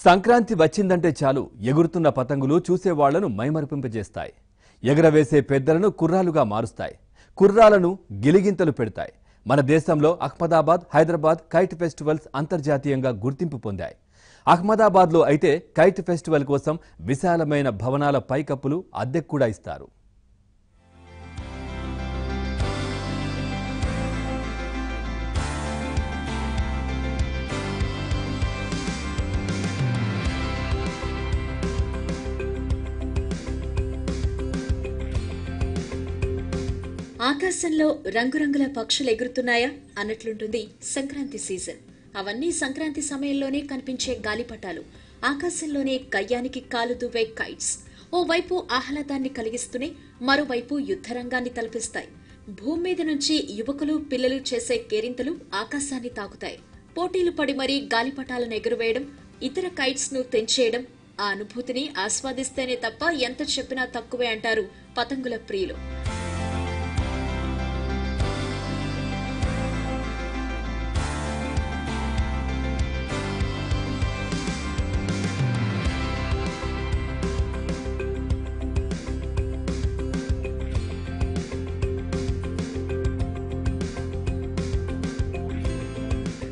సంక్రాంతి వచ్చిందంటే చాలు ఎగురుతున్న పతంగులు చూసేవాళ్లను మైమరిపింపజేస్తాయి. ఎగరవేసే పెద్దలను కుర్రాలుగా మారుస్తాయి. కుర్రాలను గిలిగింతలు పెడతాయి. మన దేశంలో అహ్మదాబాద్, హైదరాబాద్ కైట్ ఫెస్టివల్స్ అంతర్జాతీయంగా గుర్తింపు పొందాయి. అహ్మదాబాద్లో అయితే కైట్ ఫెస్టివల్ కోసం విశాలమైన భవనాల పైకప్పులు అద్దెకు కూడా ఇస్తారు. ఆకాశంలో రంగురంగుల పక్షులు ఎగురుతున్నాయా అన్నట్లుంటుంది సంక్రాంతి సీజన్. అవన్నీ సంక్రాంతి సమయంలోనే కనిపించే గాలిపటాలు, ఆకాశంలోనే కయ్యానికి కాలు దువ్వే కైట్స్. ఓవైపు ఆహ్లాదాన్ని కలిగిస్తూనే మరోవైపు యుద్ధరంగాన్ని తలపిస్తాయి. భూమి మీద నుంచి యువకులు పిల్లలు చేసే కేరింతలు ఆకాశాన్ని తాకుతాయి. పోటీలు పడి మరీ గాలిపటాలను ఎగురవేయడం, ఇతర కైట్స్ ను తెంచేయడం, ఆ అనుభూతిని ఆస్వాదిస్తేనే తప్ప ఎంత చెప్పినా తక్కువే అంటారు పతంగుల ప్రియులు.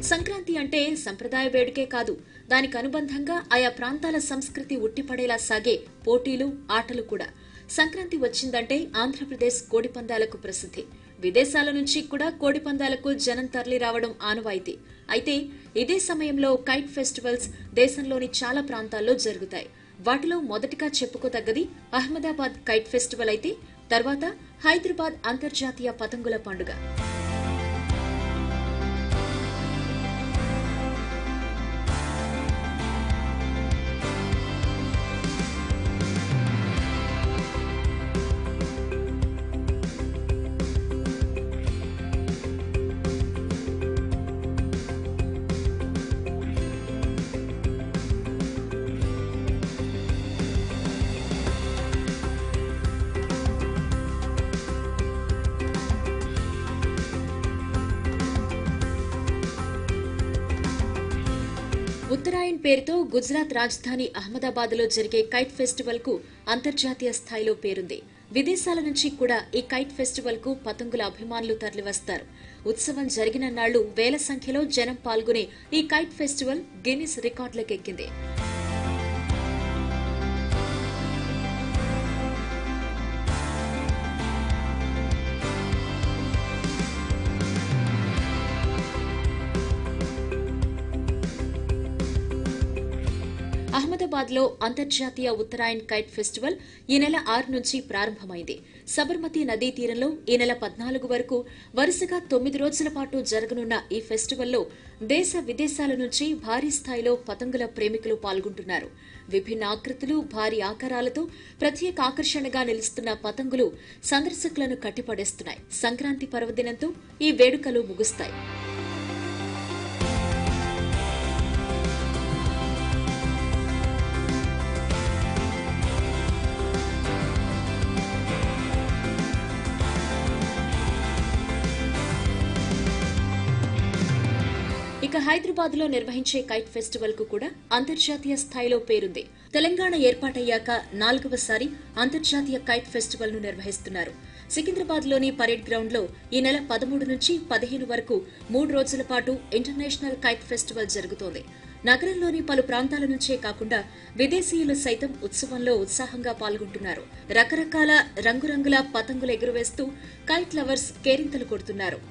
సంక్రాంతి అంటే సంప్రదాయ వేడుకే కాదు, దానికి అనుబంధంగా ఆయా ప్రాంతాల సంస్కృతి ఉట్టిపడేలా సాగే పోటీలు, ఆటలు కూడా. సంక్రాంతి వచ్చిందంటే ఆంధ్రప్రదేశ్ కోడిపందాలకు ప్రసిద్ధి. విదేశాల నుంచి కూడా కోడిపందాలకు జనం తరలి రావడం ఆనవాయితీ. అయితే ఇదే సమయంలో కైట్ ఫెస్టివల్స్ దేశంలోని చాలా ప్రాంతాల్లో జరుగుతాయి. వాటిలో మొదటిగా చెప్పుకోదగ్గది అహ్మదాబాద్ కైట్ ఫెస్టివల్ అయితే, తర్వాత హైదరాబాద్ అంతర్జాతీయ పతంగుల పండుగ. ఉత్తరాయణ్ పేరుతో గుజరాత్ రాజధాని అహ్మదాబాద్ లో జరిగే కైట్ ఫెస్టివల్ కు అంతర్జాతీయ స్థాయిలో పేరుంది. విదేశాల నుంచి కూడా ఈ కైట్ ఫెస్టివల్ కు పతంగుల అభిమానులు తరలివస్తారు. ఉత్సవం జరిగిన నాళ్లు వేల సంఖ్యలో జనం పాల్గొనే ఈ కైట్ ఫెస్టివల్ గిన్నిస్ రికార్డులకెక్కింది. అహ్మదాబాద్ లో అంతర్జాతీయ ఉత్తరాయణ్ కైట్ ఫెస్టివల్ ఈ నెల 6 నుంచి ప్రారంభమైంది. సబర్మతి నదీ తీరంలో ఈ నెల 14 వరకు వరుసగా 9 రోజుల పాటు జరగనున్న ఈ ఫెస్టివల్లో దేశ విదేశాల నుంచి భారీ స్థాయిలో పతంగుల ప్రేమికులు పాల్గొంటున్నారు. విభిన్న ఆకృతులు, భారీ ఆకారాలతో ప్రత్యేక ఆకర్షణగా నిలుస్తున్న పతంగులు సందర్శకులను కట్టిపడేస్తున్నాయి. సంక్రాంతి పర్వదినంతో ఈ వేడుకలు ముగుస్తాయి. ఇక హైదరాబాద్ లో నిర్వహించే కైట్ ఫెస్టివల్ కు కూడా అంతర్జాతీయ స్థాయిలో పేరుంది. తెలంగాణ ఏర్పాటయ్యాక 4వసారి అంతర్జాతీయ కైట్ ఫెస్టివల్ ను నిర్వహిస్తున్నారు. సికింద్రాబాద్ లోని పరేడ్ గ్రౌండ్ లో ఈ నెల 13 నుంచి 15 వరకు 3 రోజుల పాటు ఇంటర్నేషనల్ కైట్ ఫెస్టివల్ జరుగుతోంది. నగరంలోని పలు ప్రాంతాల నుంచే కాకుండా విదేశీయులు సైతం ఉత్సవంలో ఉత్సాహంగా పాల్గొంటున్నారు. రకరకాల రంగురంగుల పతంగులు ఎగురవేస్తూ కైట్ లవర్స్ కేరింతలు కొడుతున్నారు.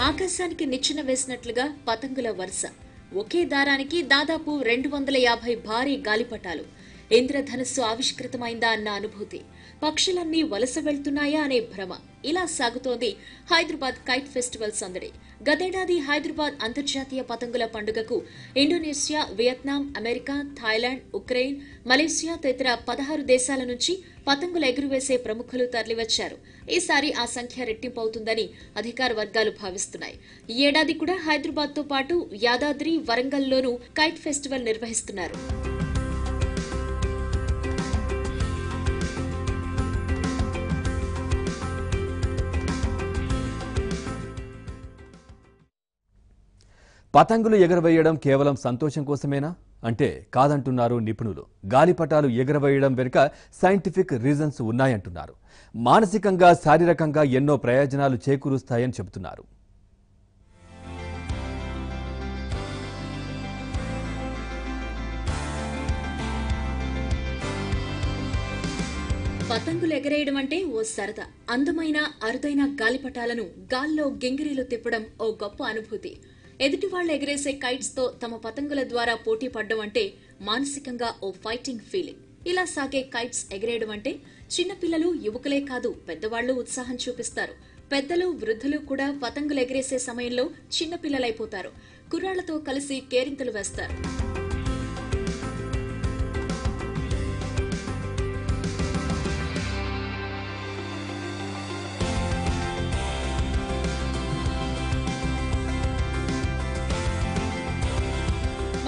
ఆకాశానికి నిచ్చెన వేసినట్లుగా పతంగుల వరుస. ఒకే దారానికి దాదాపు 250 భారీ గాలిపటాలు. ఇంద్రధనుస్సు ఆవిష్కృతమైందా అన్న అనుభూతి, పక్షులన్నీ వలస వెళ్తున్నాయా అనే భ్రమ. ఇలా సాగుతోంది హైదరాబాద్ కైట్ ఫెస్టివల్ సందడి. గతేడాది హైదరాబాద్ అంతర్జాతీయ పతంగుల పండుగకు Indonesia, Vietnam, America, Thailand, Ukraine, Malaysia తదితర 16 దేశాల నుంచి పతంగులు ఎగురవేసే ప్రముఖులు తరలివచ్చారు. ఈసారి ఆ సంఖ్య రెట్టింపవుతుందని అధికార వర్గాలు భావిస్తున్నాయి. ఈ ఏడాది కూడా హైదరాబాద్ తో పాటు యాదాద్రి, వరంగల్లోనూ కైట్ ఫెస్టివల్ నిర్వహిస్తున్నారు. పతంగులు ఎగరవేయడం కేవలం సంతోషం కోసమేనా అంటే కాదంటున్నారు నిపుణులు. గాలిపటాలు ఎగరవేయడం వెనుక సైంటిఫిక్ రీజన్స్ ఉన్నాయంటున్నారు. మానసికంగా, శారీరకంగా ఎన్నో ప్రయోజనాలు చేకూరుస్తాయని చెబుతున్నారు. పతంగులు ఎగరేయడం అంటే ఓ సరదా. అందమైన అరుదైన గాలిపటాలను గాల్లో గింగిరీలు తిప్పడం ఓ గొప్ప అనుభూతి. ఎదుటి వాళ్ళు ఎగరేసే కైట్స్ తో తమ పతంగుల ద్వారా పోటీ పడ్డం అంటే మానసికంగా ఓ ఫైటింగ్ ఫీలింగ్. ఇలా సాగే కైట్స్ ఎగరేయడం అంటే చిన్నపిల్లలు, యువకులే కాదు పెద్దవాళ్లు ఉత్సాహం చూపిస్తారు. పెద్దలు, వృద్ధులు కూడా పతంగులు ఎగరేసే సమయంలో చిన్నపిల్లలైపోతారు. కుర్రాళ్లతో కలిసి కేరింతలు వేస్తారు.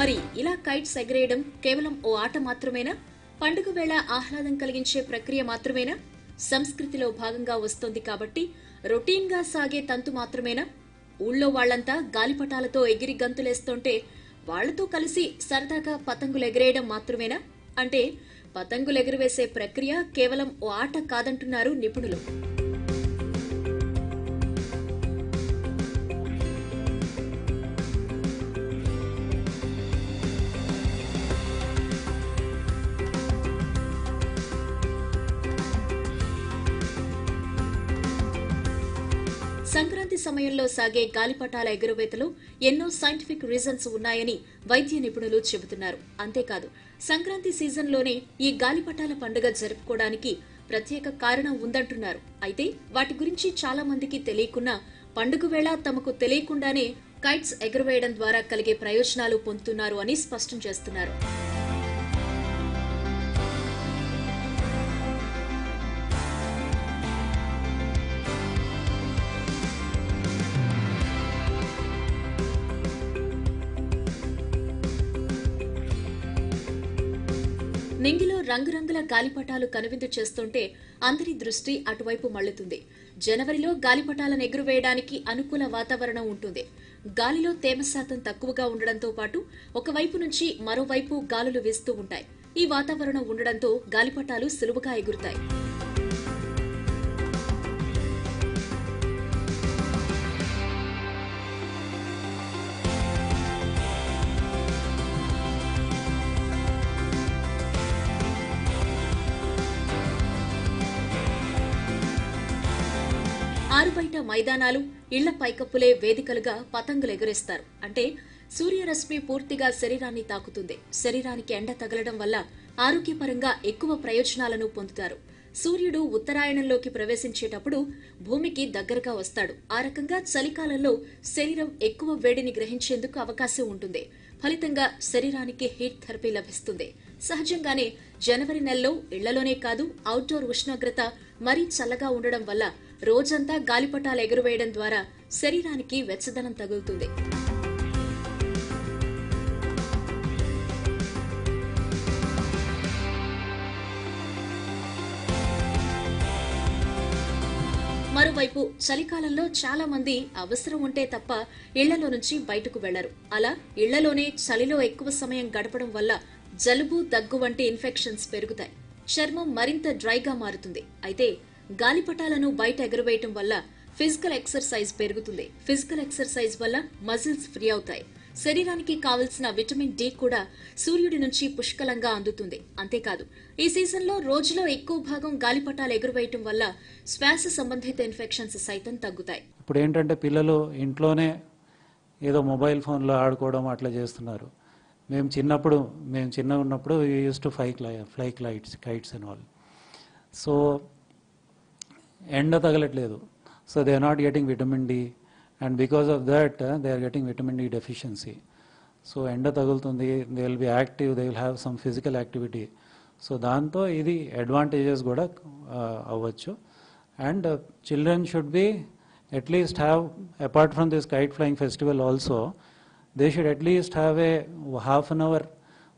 మరి ఇలా కైట్స్ ఎగరేయడం కేవలం ఓ ఆట మాత్రమేనా? పండుగ వేళ ఆహ్లాదం కలిగించే ప్రక్రియ మాత్రమేనా? సంస్కృతిలో భాగంగా వస్తోంది కాబట్టి రొటీన్ గా సాగే తంతు మాత్రమేనా? ఊళ్ళో వాళ్లంతా గాలిపటాలతో ఎగిరి గంతులేస్తుంటే వాళ్లతో కలిసి సరదాగా పతంగులు ఎగరేయడం మాత్రమేనా? అంటే పతంగులు ఎగురవేసే ప్రక్రియ కేవలం ఓ ఆట కాదంటున్నారు నిపుణులు. సంక్రాంతి సమయంలో సాగే గాలిపటాల ఎగురవేతలో ఎన్నో సైంటిఫిక్ రీజన్స్ ఉన్నాయని వైద్య నిపుణులు చెబుతున్నారు. అంతేకాదు, సంక్రాంతి సీజన్లోనే ఈ గాలిపటాల పండుగ జరుపుకోవడానికి ప్రత్యేక కారణం ఉందంటున్నారు. అయితే వాటి గురించి చాలా మందికి తెలియకున్నా పండుగ వేళ తమకు తెలియకుండానే కైట్స్ ఎగురవేయడం ద్వారా కలిగే ప్రయోజనాలు పొందుతున్నారు అని స్పష్టం చేస్తున్నారు. నింగిలో రంగురంగుల గాలిపటాలు కనువిందు చేస్తుంటే అందరి దృష్టి అటువైపు మళ్లుతుంది. జనవరిలో గాలిపటాలను ఎగురవేయడానికి అనుకూల వాతావరణం ఉంటుంది. గాలిలో తేమ శాతం తక్కువగా ఉండడంతో పాటు ఒకవైపు నుంచి మరోవైపు గాలులు వీస్తూ ఉంటాయి. ఈ వాతావరణం ఉండడంతో గాలిపటాలు సులువుగా ఎగురుతాయి. ఆరుబయట మైదానాలు, ఇళ్ల పైకప్పులే వేదికలుగా పతంగులు ఎగురేస్తారు. అంటే సూర్యరశ్మి పూర్తిగా శరీరాన్ని తాకుతుంది. శరీరానికి ఎండ తగలడం వల్ల ఆరోగ్యపరంగా ఎక్కువ ప్రయోజనాలను పొందుతారు. సూర్యుడు ఉత్తరాయణంలోకి ప్రవేశించేటప్పుడు భూమికి దగ్గరగా వస్తాడు. ఆ రకంగా చలికాలంలో శరీరం ఎక్కువ వేడిని గ్రహించేందుకు అవకాశం ఉంటుంది. ఫలితంగా శరీరానికి హీట్ థెరపీ లభిస్తుంది. సహజంగానే జనవరి నెలలో ఇళ్లలోనే కాదు అవుట్డోర్ ఉష్ణోగ్రత మరీ చల్లగా ఉండడం వల్ల రోజంతా గాలిపటాలు ఎగురవేయడం ద్వారా శరీరానికి వెచ్చదనం తగులుతుంది. మరోవైపు చలికాలంలో చాలా మంది అవసరం ఉంటే తప్ప ఇళ్లలో నుంచి బయటకు వెళ్లరు. అలా ఇళ్లలోనే చలిలో ఎక్కువ సమయం గడపడం వల్ల జలుబు, దగ్గు వంటి ఇన్ఫెక్షన్స్ పెరుగుతాయి. చర్మం మరింత డ్రైగా మారుతుంది. అయితే గాలిపటాలను బయట ఎగురవేయటం వల్ల ఫిజికల్ ఎక్సర్సైజ్ పెరుగుతుంది. ఫిజికల్ ఎక్సర్సైజ్ వల్ల మజిల్స్ ఫ్రీ అవుతాయి. శరీరానికి కావలసిన విటమిన్ డి కూడా సూర్యుడి నుంచి పుష్కలంగా అందుతుంది. అంతేకాదు, ఈ సీజన్లో రోజులో ఎక్కువ భాగం గాలిపటాలు ఎగురవేయటం వల్ల శ్వాస సంబంధిత ఇన్ఫెక్షన్స్ సైతం తగ్గుతాయి. ఇప్పుడు ఏంటంటే పిల్లలు ఇంట్లోనే ఏదో మొబైల్ ఫోన్లో ఆడుకోవడం అట్లా చేస్తున్నారు. మేము చిన్నగా ఉన్నప్పుడు used to fly kites and all. So ఎండ తగలట్లేదు. So they are not getting vitamin D, and because of that they are getting vitamin D deficiency. So ఎండ తగులుతుంది, they will be active, they will have some physical activity. So దాంతో ఇది advantages కూడా అవ్వచ్చు. And children should be at least have, apart from this kite flying festival also, they should at least have a half an hour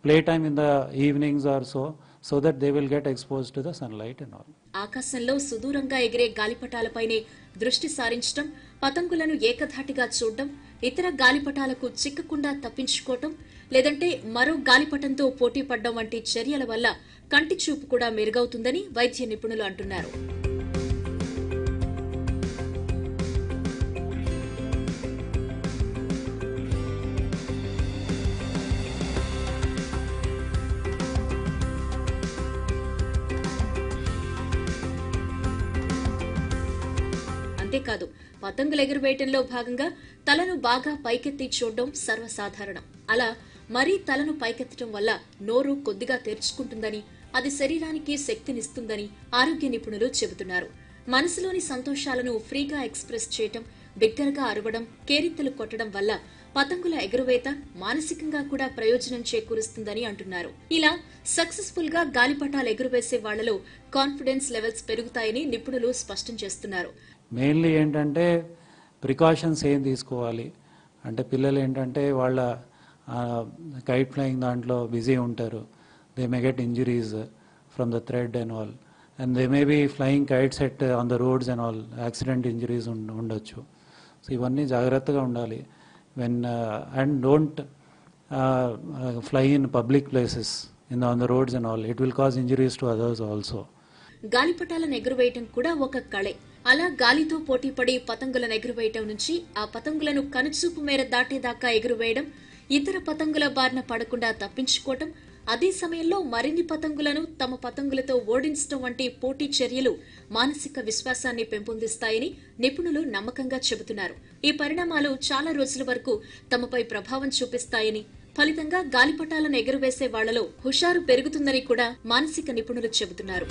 playtime in the evenings or so that they will get exposed to the sunlight and all. ఆకాశంలో సుదూరంగా ఎగిరే గాలిపటాలపైనే దృష్టి సారించడం, పతంగులను ఏకధాటిగా చూడడం, ఇతర గాలిపటాలకు చిక్కకుండా తప్పించుకోవటం, లేదంటే మరో గాలిపటంతో పోటీ పడడం వంటి చర్యల వల్ల కంటి చూపు కూడా మెరుగవుతుందని వైద్య నిపుణులు అంటున్నారు. అంతేకాదు, పతంగులు ఎగురవేయటంలో భాగంగా తలను బాగా పైకెత్తి చూడడం సర్వసాధారణం. అలా మరీ తలను పైకెత్తడం వల్ల నోరు కొద్దిగా తెరుచుకుంటుందని, అది శరీరానికి శక్తినిస్తుందని ఆరోగ్య నిపుణులు చెబుతున్నారు. మనసులోని సంతోషాలను ఫ్రీగా ఎక్స్ప్రెస్ చేయటం, బిగ్గరగా అరవడం, కేరింతలు కొట్టడం వల్ల పతంగుల ఎగురవేత మానసికంగా కూడా ప్రయోజనం చేకూరుస్తుందని అంటున్నారు. ఇలా సక్సెస్ఫుల్ గా గాలిపటాలు ఎగురవేసే వాళ్లలో కాన్ఫిడెన్స్ లెవెల్స్ పెరుగుతాయని నిపుణులు స్పష్టం చేస్తున్నారు. మెయిన్లీ ఏంటంటే ప్రికాషన్స్ ఏం తీసుకోవాలి అంటే, పిల్లలు ఏంటంటే వాళ్ళ కైట్ ఫ్లయింగ్ దాంట్లో బిజీ ఉంటారు. They may get injuries from the thread and all, and they may be flying kites at on the roads and all, accident injuries ఉండొచ్చు. సో ఇవన్నీ జాగ్రత్తగా ఉండాలి. When and don't fly in public places on the roads and all, it will cause injuries to others also. గాలిపటాలను ఎగురవేయటం కూడా ఒక కళే. అలా గాలితో పోటీపడి పతంగులను ఎగురవేయటం నుంచి ఆ పతంగులను కనుచూపు మేర దాటేదాకా ఎగురవేయడం, ఇతర పతంగుల బారిన పడకుండా తప్పించుకోవటం, అదే సమయంలో మరిన్ని పతంగులను తమ పతంగులతో ఓడించడం వంటి పోటీ చర్యలు మానసిక విశ్వాసాన్ని పెంపొందిస్తాయని నిపుణులు నమ్మకంగా చెబుతున్నారు. ఈ పరిణామాలు చాలా రోజుల వరకు తమపై ప్రభావం చూపిస్తాయని, ఫలితంగా గాలిపటాలను ఎగురవేసే వాళ్లలో హుషారు పెరుగుతుందని కూడా మానసిక నిపుణులు చెబుతున్నారు.